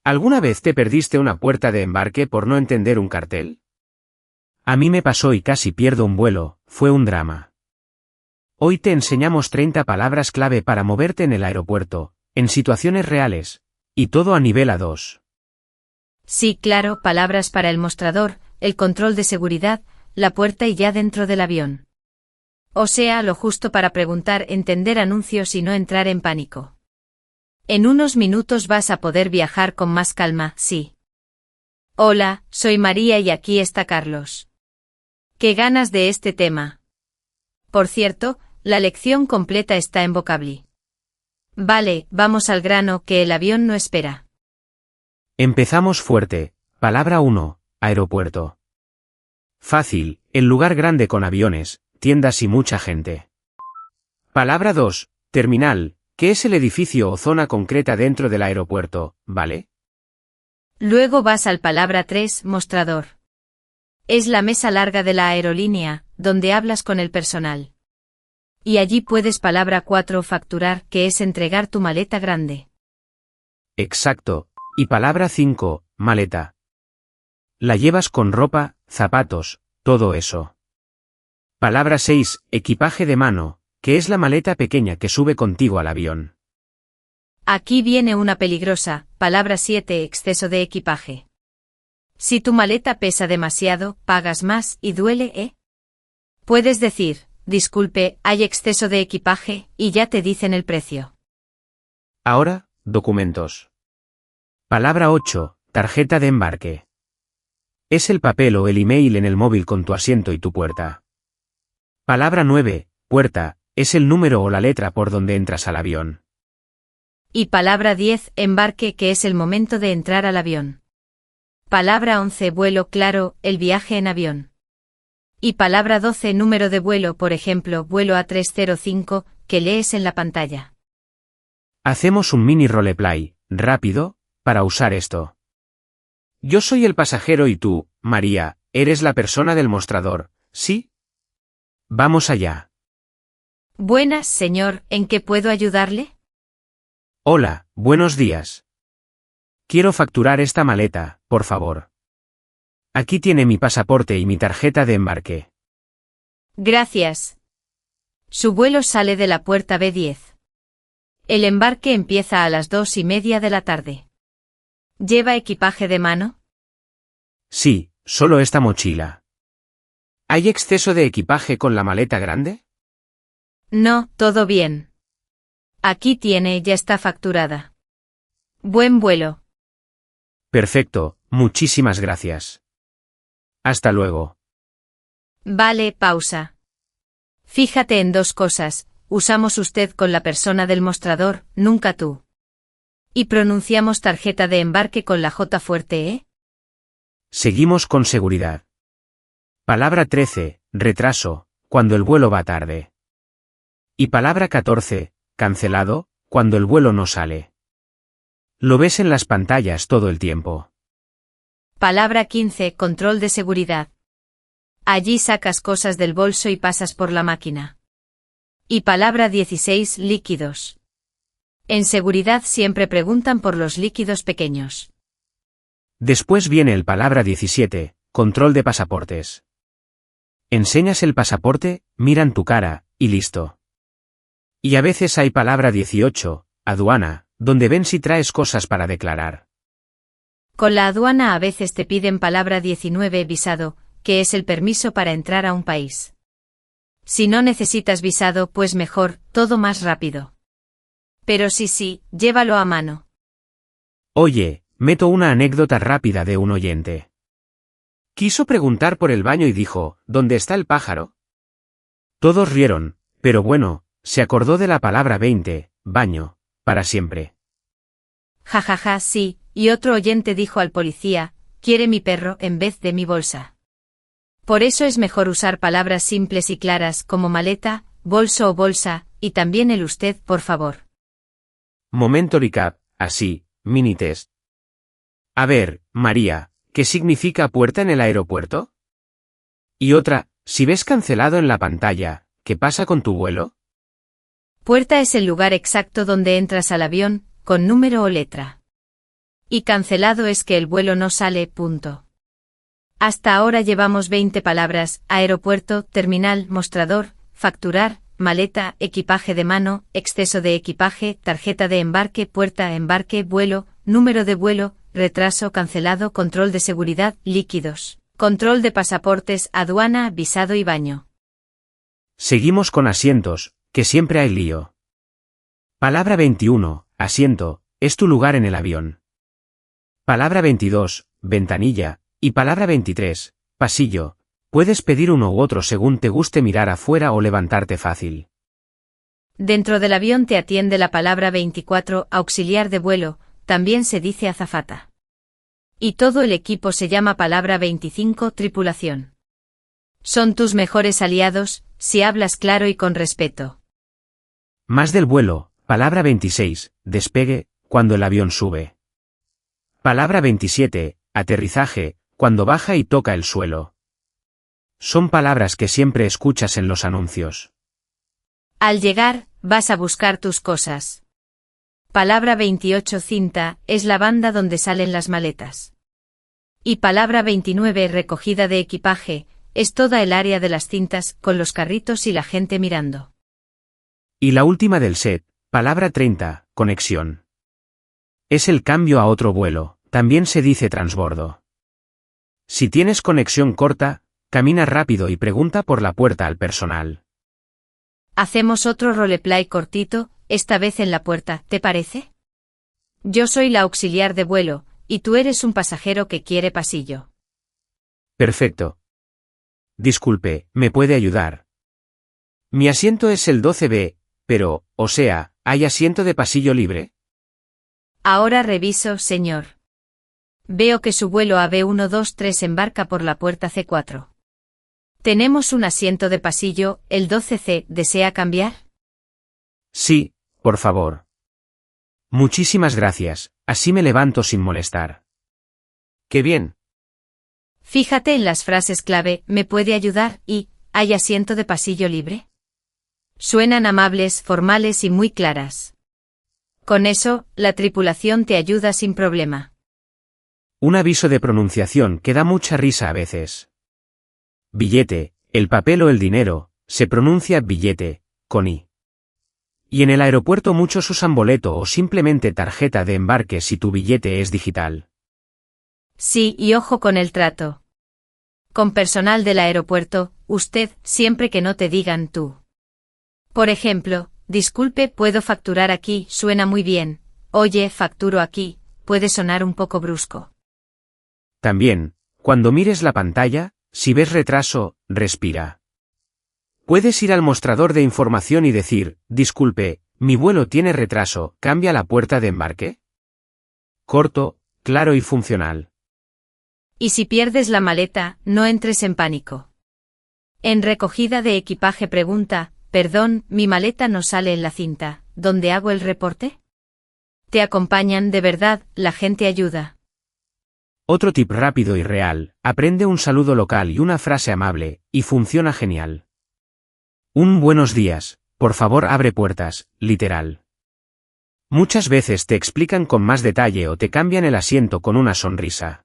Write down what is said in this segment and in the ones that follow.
¿Alguna vez te perdiste una puerta de embarque por no entender un cartel? A mí me pasó y casi pierdo un vuelo, fue un drama. Hoy te enseñamos 30 palabras clave para moverte en el aeropuerto, en situaciones reales, y todo a nivel A2. Sí, claro, palabras para el mostrador, el control de seguridad, la puerta y ya dentro del avión. O sea, lo justo para preguntar, entender anuncios y no entrar en pánico. En unos minutos vas a poder viajar con más calma, sí. Hola, soy María y aquí está Carlos. ¿Qué ganas de este tema? Por cierto, la lección completa está en Vocably. Vale, vamos al grano, que el avión no espera. Empezamos fuerte. Palabra 1, aeropuerto. Fácil, el lugar grande con aviones, tiendas y mucha gente. Palabra 2, terminal, que es el edificio o zona concreta dentro del aeropuerto, ¿vale? Luego vas al palabra 3, mostrador. Es la mesa larga de la aerolínea, donde hablas con el personal. Y allí puedes palabra 4, facturar, que es entregar tu maleta grande. Exacto. Y palabra 5, maleta. La llevas con ropa, zapatos, todo eso. Palabra 6, equipaje de mano, que es la maleta pequeña que sube contigo al avión. Aquí viene una peligrosa, palabra 7, exceso de equipaje. Si tu maleta pesa demasiado, pagas más y duele, ¿eh? Puedes decir, disculpe, hay exceso de equipaje, y ya te dicen el precio. Ahora, documentos. Palabra 8, tarjeta de embarque. Es el papel o el email en el móvil con tu asiento y tu puerta. Palabra 9, puerta, es el número o la letra por donde entras al avión. Y palabra 10, embarque, que es el momento de entrar al avión. Palabra 11, vuelo, claro, el viaje en avión. Y palabra 12, número de vuelo, por ejemplo, vuelo A305, que lees en la pantalla. Hacemos un mini roleplay, rápido, para usar esto. Yo soy el pasajero y tú, María, eres la persona del mostrador, ¿sí? Vamos allá. Buenas, señor, ¿en qué puedo ayudarle? Hola, buenos días. Quiero facturar esta maleta, por favor. Aquí tiene mi pasaporte y mi tarjeta de embarque. Gracias. Su vuelo sale de la puerta B10. El embarque empieza a las 2:30 de la tarde. ¿Lleva equipaje de mano? Sí, solo esta mochila. ¿Hay exceso de equipaje con la maleta grande? No, todo bien. Aquí tiene, ya está facturada. Buen vuelo. Perfecto, muchísimas gracias. Hasta luego. Vale, pausa. Fíjate en dos cosas, usamos usted con la persona del mostrador, nunca tú. Y pronunciamos tarjeta de embarque con la J fuerte, ¿eh? Seguimos con seguridad. Palabra 13, retraso, cuando el vuelo va tarde. Y palabra 14, cancelado, cuando el vuelo no sale. Lo ves en las pantallas todo el tiempo. Palabra 15, control de seguridad. Allí sacas cosas del bolso y pasas por la máquina. Y palabra 16, líquidos. En seguridad siempre preguntan por los líquidos pequeños. Después viene el palabra 17, control de pasaportes. Enseñas el pasaporte, miran tu cara, y listo. Y a veces hay palabra 18, aduana, donde ven si traes cosas para declarar. Con la aduana a veces te piden palabra 19, visado, que es el permiso para entrar a un país. Si no necesitas visado, pues mejor, todo más rápido. Pero sí, llévalo a mano. Oye, meto una anécdota rápida de un oyente. Quiso preguntar por el baño y dijo, ¿dónde está el pájaro? Todos rieron, pero bueno, se acordó de la palabra 20, baño, para siempre. Jajaja, sí, y otro oyente dijo al policía, quiere mi perro en vez de mi bolsa. Por eso es mejor usar palabras simples y claras como maleta, bolso o bolsa, y también el usted, por favor. Momento recap, así, mini test. A ver, María, ¿qué significa puerta en el aeropuerto? Y otra, si ves cancelado en la pantalla, ¿qué pasa con tu vuelo? Puerta es el lugar exacto donde entras al avión, con número o letra. Y cancelado es que el vuelo no sale, punto. Hasta ahora llevamos 20 palabras: aeropuerto, terminal, mostrador, facturar, maleta, equipaje de mano, exceso de equipaje, tarjeta de embarque, puerta, embarque, vuelo, número de vuelo, retraso, cancelado, control de seguridad, líquidos, control de pasaportes, aduana, visado y baño. Seguimos con asientos, que siempre hay lío. Palabra 21, asiento, es tu lugar en el avión. Palabra 22, ventanilla, y palabra 23, pasillo, puedes pedir uno u otro según te guste mirar afuera o levantarte fácil. Dentro del avión te atiende la palabra 24, auxiliar de vuelo, también se dice azafata. Y todo el equipo se llama palabra 25, tripulación. Son tus mejores aliados, si hablas claro y con respeto. Más del vuelo, palabra 26, despegue, cuando el avión sube. Palabra 27, aterrizaje, cuando baja y toca el suelo. Son palabras que siempre escuchas en los anuncios. Al llegar, vas a buscar tus cosas. Palabra 28, cinta, es la banda donde salen las maletas. Y palabra 29, recogida de equipaje, es toda el área de las cintas, con los carritos y la gente mirando. Y la última del set, palabra 30, conexión. Es el cambio a otro vuelo, también se dice transbordo. Si tienes conexión corta, camina rápido y pregunta por la puerta al personal. Hacemos otro roleplay cortito, esta vez en la puerta, ¿te parece? Yo soy la auxiliar de vuelo, y tú eres un pasajero que quiere pasillo. Perfecto. Disculpe, ¿me puede ayudar? Mi asiento es el 12B, pero, o sea, ¿hay asiento de pasillo libre? Ahora reviso, señor. Veo que su vuelo AB123 embarca por la puerta C4. Tenemos un asiento de pasillo, el 12C, ¿desea cambiar? Sí, por favor. Muchísimas gracias, así me levanto sin molestar. ¡Qué bien! Fíjate en las frases clave, ¿me puede ayudar? Y, ¿hay asiento de pasillo libre? Suenan amables, formales y muy claras. Con eso, la tripulación te ayuda sin problema. Un aviso de pronunciación que da mucha risa a veces. Billete, el papel o el dinero, se pronuncia billete, con i. Y en el aeropuerto muchos usan boleto o simplemente tarjeta de embarque si tu billete es digital. Sí, y ojo con el trato. Con personal del aeropuerto, usted, siempre que no te digan tú. Por ejemplo, disculpe, ¿puedo facturar aquí? Suena muy bien. Oye, facturo aquí, puede sonar un poco brusco. También, cuando mires la pantalla, si ves retraso, respira. Puedes ir al mostrador de información y decir, disculpe, mi vuelo tiene retraso, ¿cambia la puerta de embarque? Corto, claro y funcional. Y si pierdes la maleta, no entres en pánico. En recogida de equipaje pregunta, perdón, mi maleta no sale en la cinta, ¿dónde hago el reporte? Te acompañan, de verdad, la gente ayuda. Otro tip rápido y real, aprende un saludo local y una frase amable, y funciona genial. Un buenos días, por favor abre puertas, literal. Muchas veces te explican con más detalle o te cambian el asiento con una sonrisa.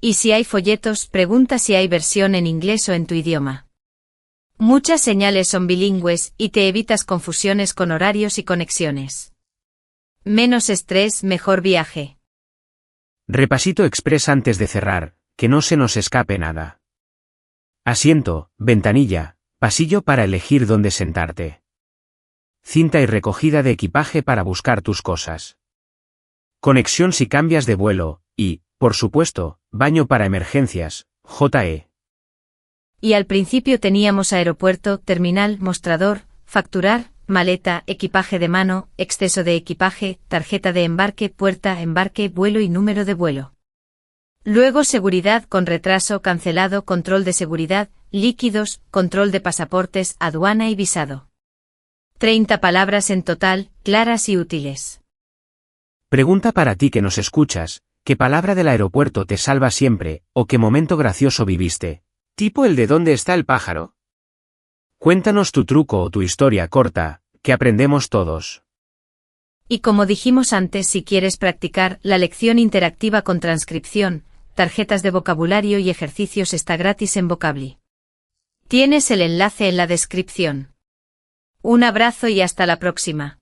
Y si hay folletos, pregunta si hay versión en inglés o en tu idioma. Muchas señales son bilingües y te evitas confusiones con horarios y conexiones. Menos estrés, mejor viaje. Repasito express antes de cerrar, que no se nos escape nada. Asiento, ventanilla, pasillo para elegir dónde sentarte. Cinta y recogida de equipaje para buscar tus cosas. Conexión si cambias de vuelo, y, por supuesto, baño para emergencias, JE. Y al principio teníamos aeropuerto, terminal, mostrador, facturar, maleta, equipaje de mano, exceso de equipaje, tarjeta de embarque, puerta, embarque, vuelo y número de vuelo. Luego seguridad con retraso, cancelado, control de seguridad, líquidos, control de pasaportes, aduana y visado. 30 palabras en total, claras y útiles. Pregunta para ti que nos escuchas, ¿qué palabra del aeropuerto te salva siempre, o qué momento gracioso viviste? ¿Tipo el de dónde está el pájaro? Cuéntanos tu truco o tu historia corta, que aprendemos todos. Y como dijimos antes, si quieres practicar la lección interactiva con transcripción, tarjetas de vocabulario y ejercicios está gratis en Vocably. Tienes el enlace en la descripción. Un abrazo y hasta la próxima.